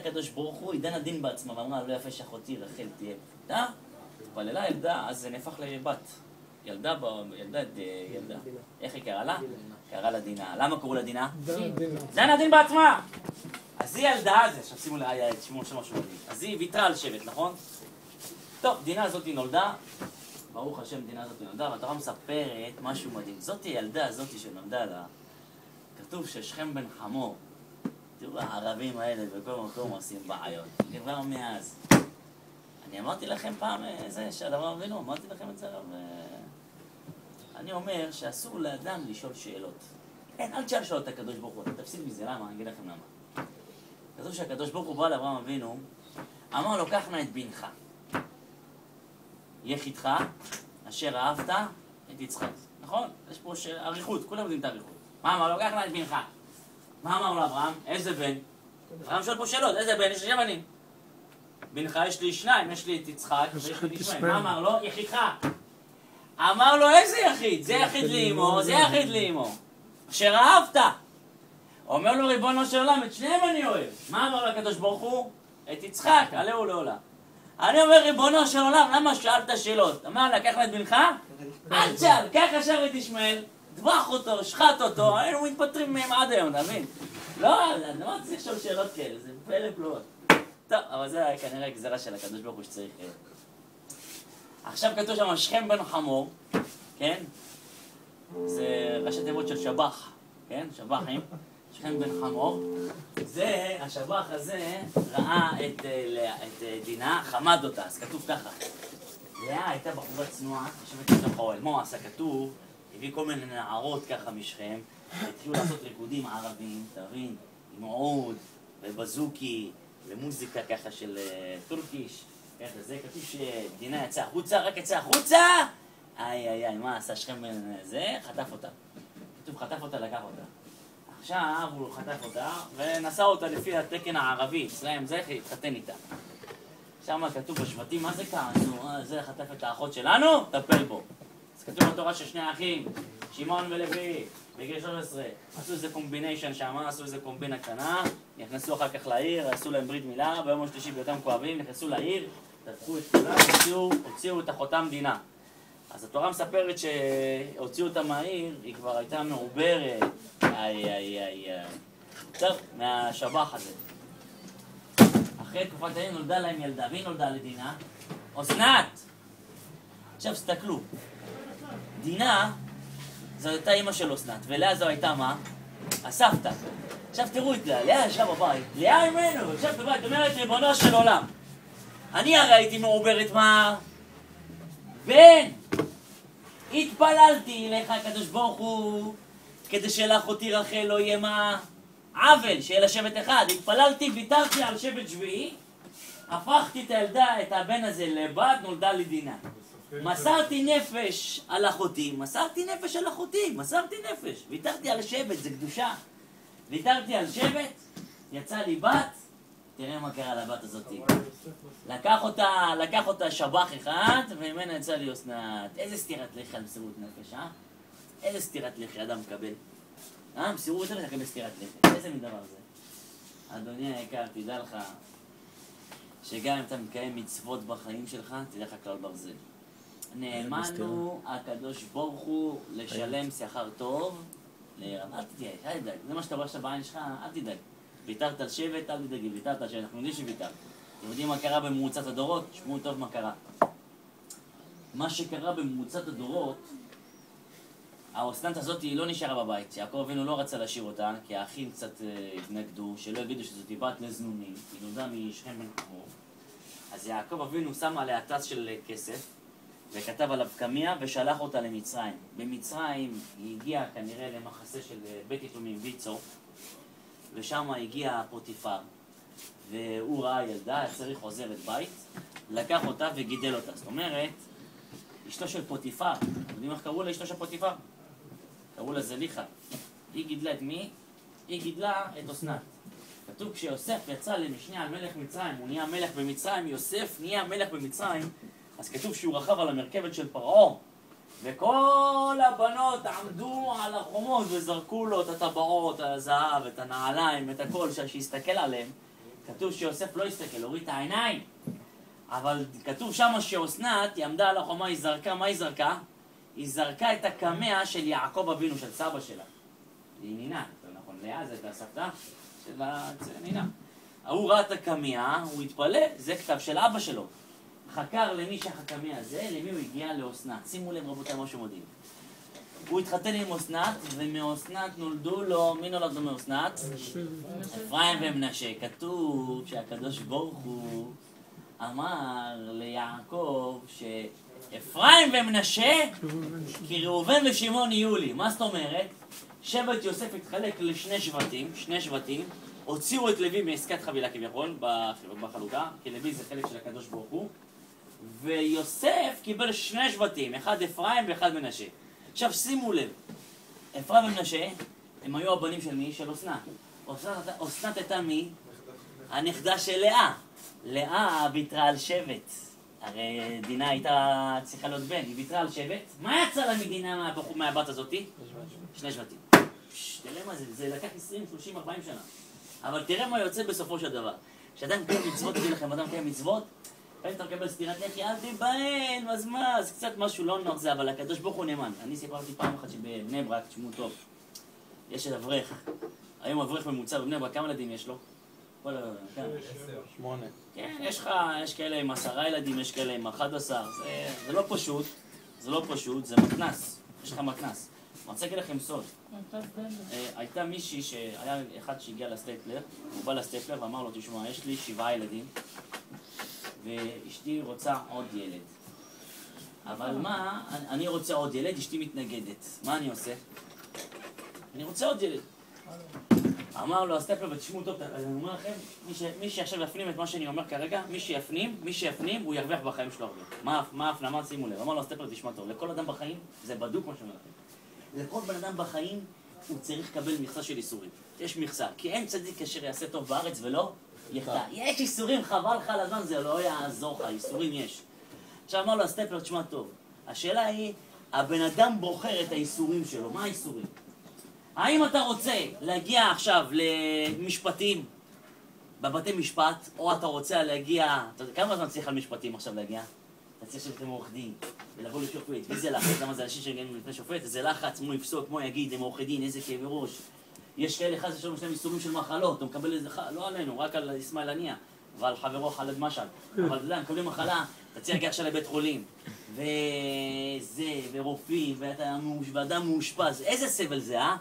הקדוש ברוך הוא, עידן הדין בעצמה, ואמרה, לא יפה שאחותי רחל תהיה פתה, התפללה ילדה, אז זה נהפך לבת. ילדה, איך היא קראה לה? קראה לה דינה. למה קראו לה דינה? עידן הדין בעצמה! אז היא ילדה, עכשיו שימו לה את שמות של משהו מדהים. אז היא ויתרה על שבט, נכון? טוב, דינה הזאת נולדה, ברוך השם דינה הזאת נולדה, והתורה מספרת משהו מדהים. זאת הילדה הזאת שנולדה לה, כתוב ששכם בן חמור, תראו, הערבים האלה בכל מקום עושים בעיות. כבר מאז. אני אמרתי לכם פעם זה, שהדבר אבינו, אמרתי לכם את זה הרב. אני אומר שאסור לאדם לשאול שאלות. אין, אל תשאל שאלות את הקדוש ברוך הוא, תפסיק מזה, למה? אני אגיד לכם למה. כתוב שהקדוש ברוך הוא בא לאברהם אבינו, אמר לו, קח נא את בנך. יחידך, אשר אהבת, את יצחק. נכון? יש פה אריכות, כולם יודעים את האריכות. מה אמר לו? קח נא את בנך. מה אמר לו אברהם? איזה בן? אברהם שואל פה שאלות, איזה בן? יש לי 7 בנים. בנך יש לי 2, יש לי את יצחק ויש לי את ישמעאל. מה אמר לו? יחידך. אמר לו, איזה יחיד? זה יחיד לאמו, זה יחיד לאמו. אשר אהבת. אומר לו, ריבונו של עולם, את שניהם אני אוהב. מה אמר לו הקדוש ברוך הוא? את יצחק, עליהו לעולם. אני אומר, ריבונו של עולם, למה שאלת שאלות? אמר לה, קח לה את בנך? אל תשאל, קח ישר את ישמעאל, דבח אותו, שחט אותו, היינו מתפטרים מהם עד היום, אתה מבין? לא, אני לא צריך לשאול שאלות כאלה, זה פלא פלאות. טוב, אבל זה כנראה גזרה של הקדוש ברוך הוא שצריך... עכשיו כתוב שם, שכם בן חמור, כן? זה ראשי תיבות של שבח, כן? שבחים. שכם בן חמור. זה, השבח הזה, ראה את דינה, חמד אותה, אז כתוב ככה. לאה הייתה בחורה צנועה, יושבת בתוך האוהל. מה הוא עשה? כתוב, הביא כל מיני נערות ככה משכם, התחילו לעשות ריקודים ערבים, תבין, עם עוד, ובזוקי, ומוזיקה ככה של טורקיש. ככה זה, כתוב שדינה יצאה החוצה, רק יצאה החוצה! איי, מה עשה שכם בן זה? חטף אותה. כתוב, חטף אותה, לקח אותה. עכשיו הוא חטף אותה ונשא אותה לפי התקן הערבי, אצלהם זה התחתן איתה. שם כתוב בשבטים, מה זה כאן? זה חטף את האחות שלנו? טפל בו. אז כתוב בתורה ששני האחים, שמעון ולוי, בגיל 13, עשו איזה קומביניישן שם, עשו איזה קומבינה קטנה, נכנסו אחר כך לעיר, עשו להם ברית מילה, ביום השלישי באותם כואבים, נכנסו לעיר, טבחו את כולם, הוציאו את אחותם דינה. אז התורה מספרת שהוציאו אותה מהעיר, היא כבר הייתה מעוברת, טוב, מהשבח הזה. אחרי תקופת העיר נולדה להם ילדה, והיא נולדה לדינה, אסנת. עכשיו סתכלו, דינה זו הייתה אמא של אסנת, ולאה זו הייתה מה? הסבתא. עכשיו תראו את לאה, לאה ישבה בבית, לאה ממנו, ישבת בבית, אומרת ריבונו של עולם. אני הרי הייתי מעוברת מה? בן! התפללתי אליך הקדוש ברוך הוא, כדי שלאחותי רחל לא יהיה מה? עוול, שיהיה לה שבט אחד. התפללתי, ויתרתי על שבט שביעי, הפכתי את הילדה, את הבן הזה לבת, נולדה לי דינה. מסרתי נפש על אחותי, מסרתי נפש, ויתרתי על שבט, זה קדושה. ויתרתי על שבט, יצא לי בת, תראה מה קרה לבת הזאת. לקח אותה שבח אחד, וממנה יצא לי אסנת. איזה סתירת לחי על מסירות נפש, אה? איזה סתירת לחי אדם מקבל? מסירות נפש לקבל סתירת לחי. איזה מדבר זה? אדוני היקר, תדע לך, שגם אם אתה מקיים מצוות בחיים שלך, תדע לך כלל ברזל. נאמנו הקדוש ברוך הוא לשלם שכר טוב, אל תתייאש, אל תדאג. זה מה שאתה רואה עכשיו בעין שלך, אל תדאג. ויתרת על שבט, אל תדאגי, ויתרת על שבט, אנחנו יודעים שוויתרת. אתם יודעים מה קרה בממוצת הדורות? שמעו טוב מה קרה. מה שקרה בממוצת הדורות, האסנת הזאת היא לא נשארה בבית. יעקב אבינו לא רצה להשאיר אותה, כי האחים קצת התנגדו, שלא יגידו שזאת בת לזנונים, היא נולדה משכם בן חמור. אז יעקב אבינו שם עליה טס של כסף, וכתב עליו קמיה ושלח אותה למצרים. במצרים היא הגיעה כנראה למחסה של בית יתומים ויצו, ושם הגיע פוטיפר, והוא ראה ילדה, צריך עוזרת בית, לקח אותה וגידל אותה. זאת אומרת, אשתו של פוטיפר, אתם יודעים איך קראו לה אשתו של פוטיפר? קראו לה זליכה. היא גידלה את מי? היא גידלה את אסנת. כתוב כשיוסף יצא למשנה על מלך מצרים, הוא נהיה מלך במצרים, יוסף נהיה מלך במצרים, אז כתוב שהוא רכב על המרכבת של פרעה, וכל הבנות עמדו על החומות וזרקו לו את הטבעות, את הזהב, את הנעליים, את הכל, שיסתכל עליהם, כתוב שיוסף לא הסתכל, הוריד את העיניים. אבל כתוב שמה שאסנת, היא עמדה על החומה, היא זרקה, מה היא זרקה? היא זרקה את הקמע של יעקב אבינו, של סבא שלה. היא נינה, נכון, לאה זה הסבתא של נינה. הוא ראה את הקמע, הוא התפלא, זה כתב של אבא שלו. חקר למי שהקמע הזה, למי הוא הגיע לאסנת. שימו לב רבותיי משהו מדהים. הוא התחתן עם אסנת, ומאסנת נולדו לו, מי נולד לו מאסנת? אפרים ומנשה. כתוב שהקדוש ברוך הוא אמר ליעקב שאפרים ומנשה כי ראובן ושמעון יהיו לי. מה זאת אומרת? שבט יוסף התחלק לשני שבטים, הוציאו את לוי מעסקת חבילה כביכול בחלוקה, כי לוי זה חלק של הקדוש ברוך הוא, ויוסף קיבל שני שבטים, אחד אפרים ואחד מנשה. עכשיו שימו לב, אפרים ומנשה הם היו הבנים של מי? של אסנת. אסנת הייתה מי? הנכדה של לאה. לאה ויתרה על שבט. הרי דינה הייתה צריכה להיות בן, היא ויתרה על שבט. מה יצא לה מדינה מהבת הזאתי? שני שבטים. תראה מה זה, זה לקח 20, 30, 40 שנה. אבל תראה מה יוצא בסופו של דבר. כשאדם מקיים מצוות, תגיד לכם, אדם מקיים מצוות, ואם אתה מקבל סטירת לחי, אל תיבהל, אז מה, זה קצת משהו לא נוח זה, אבל הקדוש ברוך הוא נאמן. אני סיפרתי פעם אחת שבבני ברק, תשמעו טוב, יש אברך. היום אברך ממוצע בבני ברק, כמה ילדים יש לו? 8. כן, יש כאלה עם 10 ילדים, יש כאלה עם 11, זה לא פשוט, זה מתנס, יש לך מתנס. אני רוצה להגיד לכם סוד. הייתה מישהי שהיה אחד שהגיע לסטייפלר, הוא בא לסטייפלר ואמר לו, תשמע, יש לי 7 ילדים, ואשתי רוצה עוד ילד. אבל מה, אני רוצה עוד ילד, אשתי מתנגדת. מה אני עושה? אני רוצה עוד ילד. אמר לו הסטייפלר, ותשמעו טוב, אני אומר לכם, מי שעכשיו יפנים את מה שאני אומר כרגע, מי שיפנים, הוא ירוויח בחיים שלו הרבה. מה ההפנמה? שימו לב. אמר לו הסטייפלר, תשמע טוב, לכל אדם בחיים, זה בדוק מה שאומר לכם. לכל בן אדם בחיים, הוא צריך לקבל מכסה של איסורים. יש מכסה, כי אין צדיק אשר יעשה טוב בארץ ולא יחטא. יש איסורים, חבל לך על הזמן, זה לא יעזור לך, איסורים יש. עכשיו אמר לו הסטייפלר, תשמע טוב, השאלה היא, הבן אדם בוחר את האיסורים שלו, מה האיסורים? האם אתה רוצה להגיע עכשיו למשפטים בבתי משפט, או אתה רוצה להגיע, אתה יודע, כמה זמן צריך על משפטים עכשיו להגיע? אתה צריך לשבת עם עורך דין, ולבוא לשופט, וזה לחץ, למה זה אנשים שמגיעים לפני שופט, זה לחץ, מו יפסוק, מו יגיד, הם עורך דין, איזה כאבי ראש. יש כאלה אחד שיש לנו שני איסורים של מחלות, הוא מקבל איזה, לא עלינו, רק על אסמאעיל הנייה, ועל חברו חאלד משעל. אבל אתה יודע, מקבלים מחלה, אתה צריך להגיע עכשיו לבית חולים, וזה, ורופאים, ואדם מאושפז, איזה סבל זה, אה?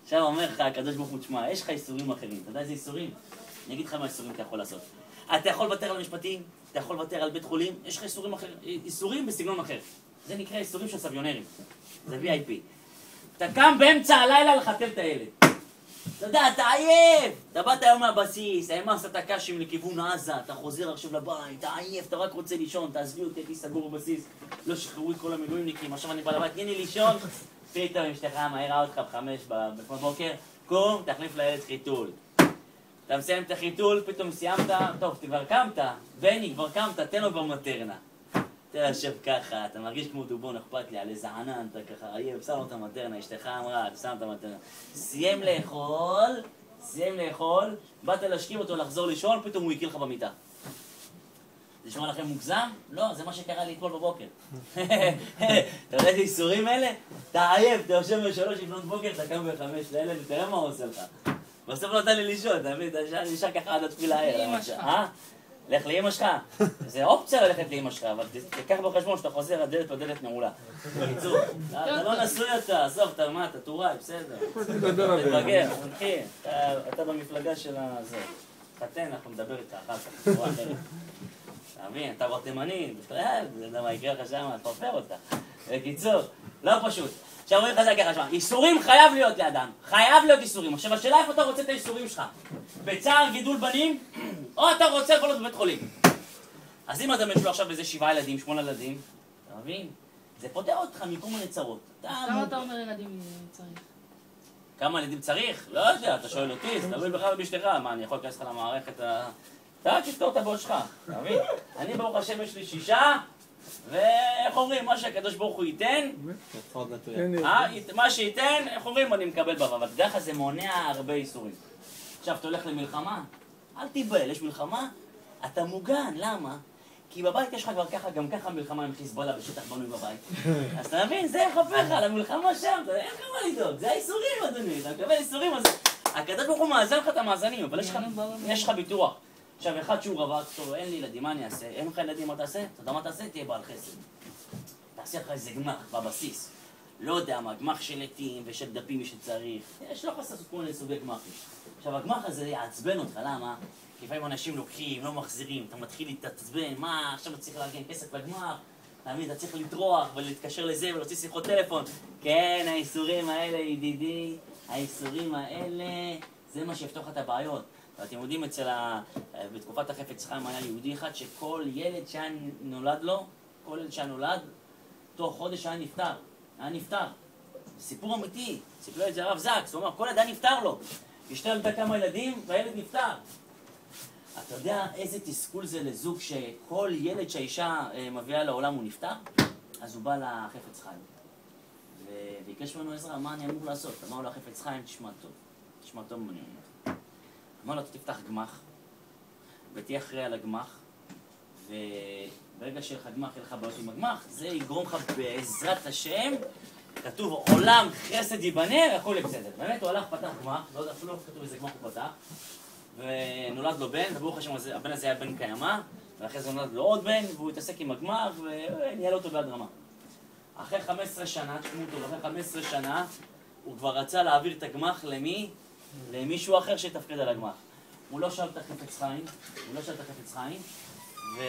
עכשיו אומר לך, הקדוש ברוך הוא, תשמע, יש לך איסורים אחרים. אתה יודע איזה איסורים? אני אגיד לך מה איסורים אתה יכול לעשות. אתה יכול לוותר על המשפטים, אתה יכול לוותר על בית חולים, יש לך איסורים אחרים, איסורים בסגנון אחר. זה נקרא איסורים של סביונרים. זה VIP. אתה קם באמצע הלילה לחתל את הילד. אתה יודע, אתה עייף. אתה באת היום מהבסיס, העמסת את הקשים לכיוון עזה, אתה חוזר עכשיו לבית, אתה עייף, אתה רק רוצה לישון, תעזבי אותי, הייתי סגור בבסיס, לא שחררו את כל המילואימניקים, עכשיו אני בא לבית, תני לי לישון. פתאום עם אשתך מהירה אותך ב5 בבוקר, קום, תחליף לילד חיתול. אתה מסיים את החיתול, פתאום סיימת, טוב, כבר קמת, בני, כבר קמת, תן לו כבר מטרנה. אתה יושב ככה, אתה מרגיש כמו דובון, אכפת לי, על איזה ענן, אתה ככה עייף, שם לו את המטרנה, אשתך אמרה, אתה שם את המטרנה. סיים לאכול, באת להשכיב אותו, לחזור לישון, פתאום הוא יקיא לך במיטה. זה נשמע לכם מוגזם? לא, זה מה שקרה לי אתמול בבוקר. אתה יודע איזה איסורים אלה? אתה עייף, אתה יושב ב3 לפנות בוקר, אתה קם ב5 לילד, ותראה מה הוא עושה לך. בסוף לא נתן לי לישון, אתה מבין? אתה נשאר ככה עד התפילה הערב. לך לאמא שלך. זה אופציה ללכת לאמא שלך, אבל תיקח בחשבון שאתה חוזר, הדלת בדלת נעולה. בקיצור, אתה לא נשוי אותה, עזוב, אתה מה, אתה טוראי, בסדר. תתבגר, תנחי, אתה במפלגה של הזה. חתן, אנחנו נדבר איתך אחר כך, תורה אחרת. אתה מבין, אתה בתימני, בכלל, זה יודע מה יקרה לך שם, תפרפר אותך. בקיצור, לא פשוט. עכשיו אומרים לך זה ככה שמה, איסורים חייב להיות לאדם, חייב להיות איסורים. עכשיו השאלה איפה אתה רוצה את האיסורים שלך? בצער גידול בנים, או אתה רוצה כל עוד בבית חולים. אז אם אתה יש לו עכשיו איזה 7 ילדים, 8 ילדים, אתה מבין? זה פותר אותך מכל מיני צרות. כמה אתה אומר ילדים צריך? כמה ילדים צריך? לא יודע, אתה שואל אותי, זה תלוי בכלל באשתך. מה, אני יכול להיכנס לך למערכת אתה רק תפתור את הבוט שלך, אתה מבין? אני ברוך השם יש לי 6, ואיך אומרים, מה שהקדוש ברוך הוא ייתן, מה שייתן, איך אומרים, אני מקבל בו, אבל בדרך כלל זה מונע הרבה איסורים. עכשיו, אתה הולך למלחמה, אל תיבהל, יש מלחמה, אתה מוגן, למה? כי בבית יש לך כבר ככה, גם ככה מלחמה עם חיזבאללה בשטח בנוי בבית. אז אתה מבין, זה יחפה לך, למלחמה שם, אין לך מה לדאוג, זה האיסורים, אדוני, אתה מקבל איסורים, אז הקדוש ברוך הוא מאזן לך את המאזנים, אבל יש לך ביטוח. עכשיו, אחד שהוא רווק, טוב, אין לי ילדים, מה אני אעשה? אין לך ילדים, מה תעשה? אתה יודע מה תעשה? תהיה בעל חסד. תעשה לך איזה גמח בבסיס. לא יודע מה, גמח של עטים ושל דפים שצריך. יש לא חסר כל מיני סוגי גמחים. עכשיו, הגמח הזה יעצבן אותך, למה? כי לפעמים אנשים לוקחים, לא מחזירים, אתה מתחיל להתעצבן, מה, עכשיו אתה צריך לארגן כסף לגמח, תמיד, אתה צריך לטרוח ולהתקשר לזה ולהוציא שיחות טלפון. כן, האיסורים האלה, ידידי, האיסורים האלה, זה מה שיפתור לך את הבעיות. ואתם יודעים, בתקופת החפץ חיים היה יהודי אחד שכל ילד שהיה נולד לו, כל ילד שהיה נולד, תוך חודש היה נפטר. היה נפטר. סיפור אמיתי, סיפור את זה הרב זקס, הוא אומר, כל ילד נפטר לו. אשתו ילדה כמה ילדים והילד נפטר. אתה יודע איזה תסכול זה לזוג שכל ילד שהאישה מביאה לעולם הוא נפטר? אז הוא בא לחפץ חיים. וביקש ממנו עזרה, מה אני אמור לעשות? אמר לו החפץ חיים, תשמע טוב מה אני אומר. אמר לו, אתה תפתח גמח, ותהיה אחראי על הגמח, וברגע שיהיה לך גמח, יהיה לך בעיות עם הגמח, זה יגרום לך בעזרת השם, כתוב עולם חסד ייבנה, והכל יהיה בסדר. באמת הוא הלך, פתח גמח, לא יודע, אפילו לא כתוב איזה גמח הוא פתח, ונולד לו בן, וברוך השם, הבן הזה היה בן קיימה, ואחרי זה נולד לו עוד בן, והוא התעסק עם הגמח, וניהל אותו ביד רמה. אחרי 15 שנה, תשמעו אותו, אחרי 15 שנה, הוא כבר רצה להעביר את הגמח למי? למישהו אחר שיתפקד על הגמח. הוא לא שאל את החפץ חיים, והוא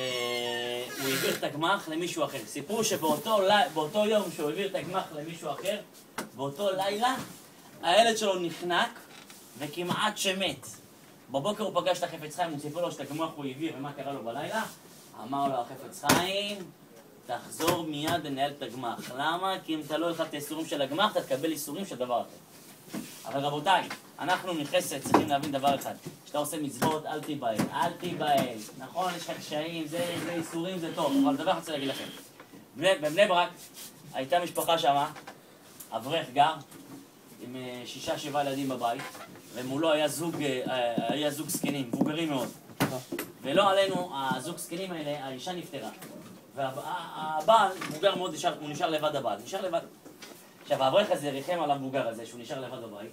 העביר את הגמח למישהו אחר. סיפרו שבאותו יום שהוא העביר את הגמח למישהו אחר, באותו לילה, הילד שלו נחנק וכמעט שמת. בבוקר הוא פגש את החפץ חיים, הוא סיפר לו שאת הגמח הוא העביר ומה קרה לו בלילה. אמר לו החפץ חיים, תחזור מיד לנהל את הגמח. למה? כי אם אתה לא הלכת את האיסורים של הגמח, אתה תקבל איסורים של דבר אחר. אבל רבותיי, אנחנו מחסד צריכים להבין דבר אחד. כשאתה עושה מצוות, אל תיבהל. נכון, יש לך קשיים, זה איסורים, זה טוב. אבל דבר אני רוצה להגיד לכם. בבני ברק הייתה משפחה שמה, אברך גר, עם 6-7 ילדים בבית, ומולו היה זוג זקנים, מבוגרים מאוד. ולא עלינו, הזוג זקנים האלה, האישה נפטרה. והבעל, מבוגר מאוד, הוא נשאר לבד הבעל. עכשיו, האברך הזה ריחם על המבוגר הזה, שהוא נשאר לבד בבית.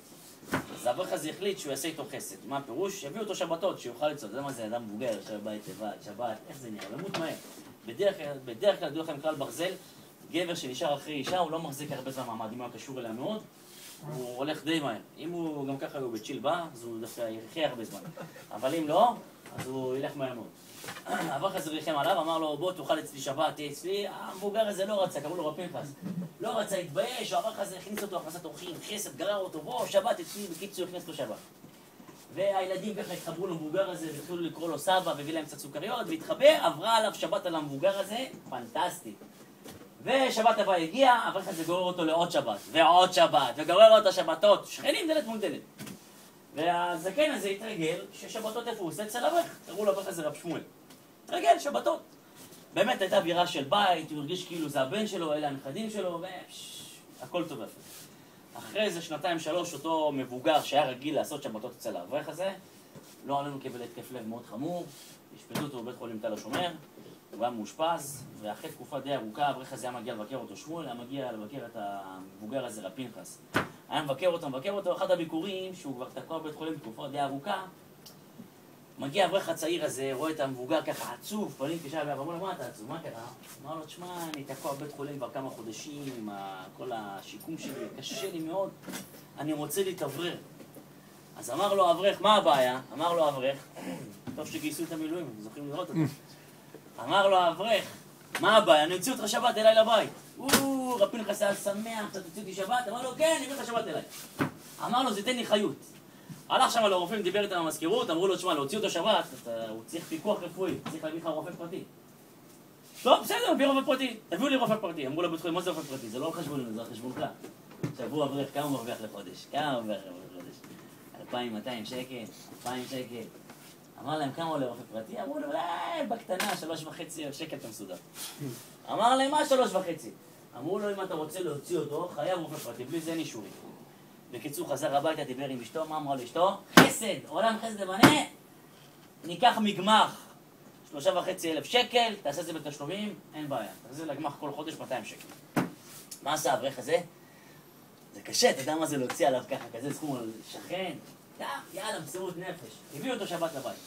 אז האברך הזה החליט שהוא יעשה איתו חסד. מה הפירוש? יביאו אותו שבתות, שיוכל לצוד. זה מה זה, אדם מבוגר, יושב בבית לבד, שבת, איך זה נראה? למות מהר. בדרך כלל, דעו לכם כלל ברזל, גבר שנשאר אחרי אישה, הוא לא מחזיק הרבה זמן מעמד. אם הוא קשור אליה מאוד, הוא הולך די מהר. אם הוא גם ככה הוא בצ'יל בא, אז הוא דווקא יחיה הרבה זמן. אבל אם לא, אז הוא ילך מהר מאוד. האברך הזה ריחם עליו, אמר לו, בוא תאכל אצלי שבת, תהיה אצלי. המבוגר הזה לא רצה, קראו לו רב פנחס. לא רצה, התבייש, האברך הזה הכניס אותו הכנסת אורחים, חסד, גרר אותו, בוא, שבת אצלי, בקיצור הכניס לו שבת. והילדים ככה התחברו למבוגר הזה, והתחילו לקרוא לו סבא, והביא להם קצת סוכריות, והתחבר, עברה עליו שבת על המבוגר הזה, פנטסטי. ושבת הבא הגיע, האברך הזה גורר אותו לעוד שבת, ועוד שבת, וגורר אותו שבתות, שכנים דלת מול דלת. והזקן הזה התרגל ששבתות איפה הוא עושה אצל אברך, קראו לאברך הזה רב שמואל. התרגל, שבתות. באמת הייתה אווירה של בית, הוא הרגיש כאילו זה הבן שלו, אלה הנכדים שלו, הכל טוב יפה. אחרי זה 2-3, אותו מבוגר שהיה רגיל לעשות שבתות אצל האברך הזה, לא עלינו קיבל התקף לב מאוד חמור, השפטו אותו בבית חולים תל השומר, הוא היה מאושפז, ואחרי תקופה די ארוכה, האברך הזה היה מגיע לבקר אותו שמואל, היה מגיע לבקר את המבוגר הזה רב פנחס. היה מבקר אותו, אחד הביקורים, שהוא כבר תקוע בבית חולים תקופה די ארוכה, מגיע האברך הצעיר הזה, רואה את המבוגר ככה עצוב, פנים קשה אליו, אמרו לו, מה אתה עצוב, מה קרה? אמר לו, תשמע, אני תקוע בבית חולים כבר כמה חודשים עם כל השיקום שלי, קשה לי מאוד, אני רוצה להתאוורר. אז אמר לו האברך, מה הבעיה? אמר לו האברך, טוב שגייסו את המילואים, זוכרים לראות אותו. אמר לו האברך, מה הבעיה? אני אוציא אותך שבת אליי לבית. רב פנחס היה שמח, אתה תוציא אותי שבת? אמר לו, כן, אני אביא לך שבת אליי. אמר לו, זה תן לי חיות. הלך שם לרופאים, דיבר איתם במזכירות, אמרו לו, תשמע, להוציא אותו שבת, הוא צריך פיקוח רפואי, צריך להביא לך רופא פרטי. טוב, בסדר, מביא רופא פרטי, תביאו לי רופא פרטי. אמרו לו בית חולים, מה זה רופא פרטי? זה לא על חשבוננו, זה על חשבון כלל. שבוע אברך, כמה מרוויח לחודש? 2,200 שקל, 2,000 שקל. אמר להם, כמה עולה רופא פרטי? אמרו לו, בקטנה, 3.5 שקל אתה מסודר. אמר להם, מה 3.5? אמרו לו, אם אתה רוצה להוציא אותו, חייב רופא פרטי, בלי זה אין אישורים. בקיצור, חזר הביתה, דיבר עם אשתו, מה אמרה לאשתו? חסד, עולם חסד לבנה. ניקח מגמח 3,500 שקל, תעשה את זה בתשלומים, אין בעיה. תעשה לגמח כל חודש 200 שקל. מה עשה האברך הזה? זה קשה, אתה יודע מה זה להוציא עליו ככה, כזה סכום על שכן? יאללה, מסירות נפש. הביאו אותו שבת לבית.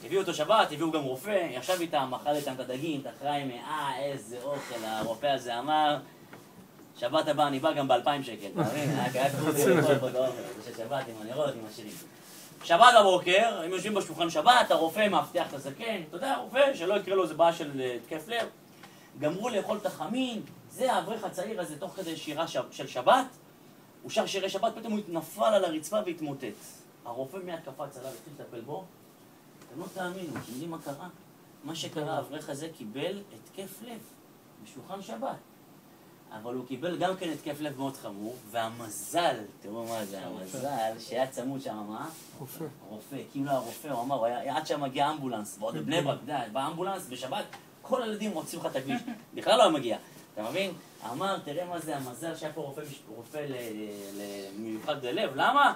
הביאו אותו שבת, הביאו גם רופא, ישב איתם, אכל איתם את הדגים, את החיים, איזה אוכל, הרופא הזה אמר, שבת הבא אני בא גם ב2,000 שקל, אתה מבין? היה כבוד לאכול פה את האוכל, זה של שבת עם הנרות, עם השירים. שבת בבוקר, הם יושבים בשולחן שבת, הרופא מאבטח את הזקן, אתה יודע, הרופא, שלא יקרה לו איזה בעיה של התקף לב, גמרו לאכול את החמין, זה האברך הצעיר הזה, תוך כדי שירה של שבת, הוא שר שירי שבת, פתאום הוא התנפל על הרצפה והתמוטט. הרופא מיד קפץ עליו, התחיל לטפל בו, אתם לא תאמינו, אתם יודעים מה קרה? מה שקרה, האברך הזה קיבל התקף לב בשולחן שבת. אבל הוא קיבל גם כן התקף לב מאוד חמור, והמזל, תראו מה זה, המזל שהיה צמוד שם, מה? רופא. רופא, כאילו הרופא, הוא אמר, עד שמגיע אמבולנס, ועוד בבני ברק, באמבולנס, בשבת, כל הילדים רוצים לך את הכביש, בכלל לא מגיע, אתה מבין? אמר, תראה מה זה המזל שהיה פה רופא מיוחד ללב, למה?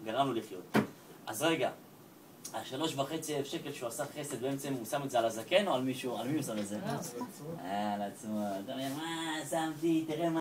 גרם לו לחיות. אז רגע, 3,500 שקל שהוא עשה חסד, בעצם הוא שם את זה על הזקן או על מישהו? על מי הוא שם את זה? על עצמו. אתה אומר, מה שמתי, תראה מה...